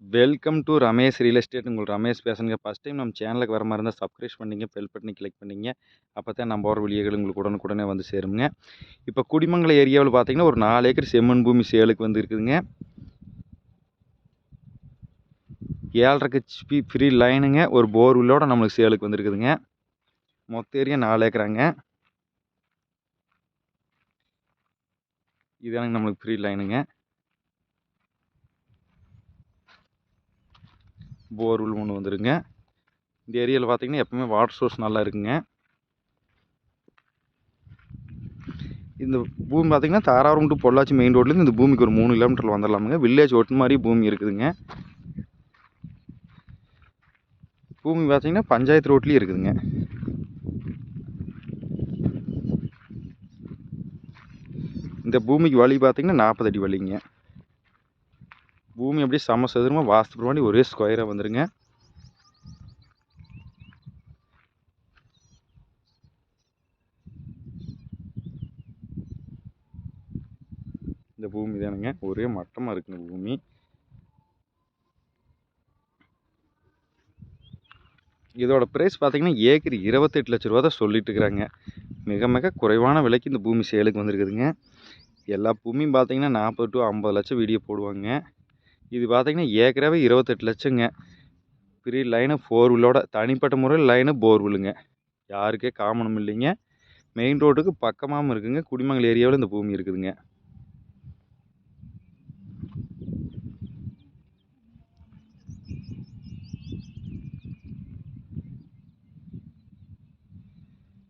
Welcome to Ramesh real estate. உங்கள் ரமேஷ் பேசுங்க. First time நம்ம சேனலுக்கு வர மாதிரி இருந்தால் சப்ஸ்கிரைப் பண்ணிங்க, பெல் பட்டனை கிளிக் பண்ணிங்க. அப்போ தான் நம்ம போகிற வீடியோகள் உங்களுக்கு உடனுக்குடனே வந்து சேருங்க. இப்போ குடிமங்கலம் ஏரியாவில் பார்த்தீங்கன்னா ஒரு 4 ஏக்கர் செம்மண் பூமி சேலுக்கு வந்து இருக்குதுங்க. 7.5 ஹெச்பி ஃப்ரீ லைனுங்க, ஒரு போர்வெல்லோட நம்மளுக்கு சேலுக்கு வந்துருக்குதுங்க. மொத்த ஏரியா 4 ஏக்கராங்க. இதானுங்க நம்மளுக்கு ஃப்ரீ லைனுங்க. போர்வெல் ஒன்று வந்துருங்க. இந்த ஏரியாவில் பார்த்தீங்கன்னா எப்பவுமே வாட்டர் சோர்ஸ் நல்லா இருக்குங்க. இந்த பூமி பார்த்தீங்கன்னா தாராபுரம் டு பொள்ளாச்சி மெயின் ரோட்லேருந்து இந்த பூமிக்கு ஒரு 3 கிலோமீட்டரில் வந்துடலாமுங்க. வில்லேஜ் ஒட்டு மாதிரி பூமி இருக்குதுங்க. பூமி பார்த்தீங்கன்னா பஞ்சாயத்து ரோட்லேயும் இருக்குதுங்க. இந்த பூமிக்கு வழி பார்த்தீங்கன்னா 40 அடி வழிங்க. பூமி அப்படியே சம சதுரமாக வாஸ்து பிரமாணி ஒரே ஸ்கொயராக வந்துருங்க. இந்த பூமி தானுங்க, ஒரே மட்டமாக இருக்குங்க பூமி. இதோட ப்ரைஸ் பார்த்தீங்கன்னா ஏக்கர் 28 லட்ச ரூபா தான் சொல்லிட்டு இருக்கிறாங்க. மிக மிக குறைவான விலைக்கு இந்த பூமி சேலுக்கு வந்துருக்குதுங்க. எல்லா பூமியும் பார்த்தீங்கன்னா 40 டு 50 லட்சம் வீடியோ போடுவாங்க. இது பார்த்தீங்கன்னா ஏக்கராவே 28 லட்சங்க. ஃப்ரீ லைனு, ஃபோர்வீலோட தனிப்பட்ட முறையில் லைனு, போர்வெல்லுங்க. யாருக்கே காமனும் இல்லைங்க. மெயின் ரோட்டுக்கு பக்கமாகவும் இருக்குங்க. குடிமங்கலம் ஏரியாவில் இந்த பூமி இருக்குதுங்க.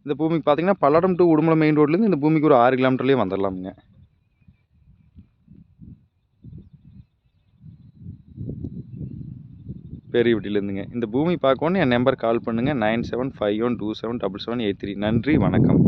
இந்த பூமிக்கு பார்த்தீங்கன்னா பல்லடம் டு உடுமலை மெயின் ரோட்லேருந்து இந்த பூமிக்கு ஒரு 6 கிலோமீட்டர்லேயே வந்துடலாமுங்க. பெரிய வீட்டிலேருந்துங்க. இந்த பூமி பார்க்கணுன்னு என் நம்பர் கால் பண்ணுங்கள். 9751277783. நன்றி, வணக்கம்.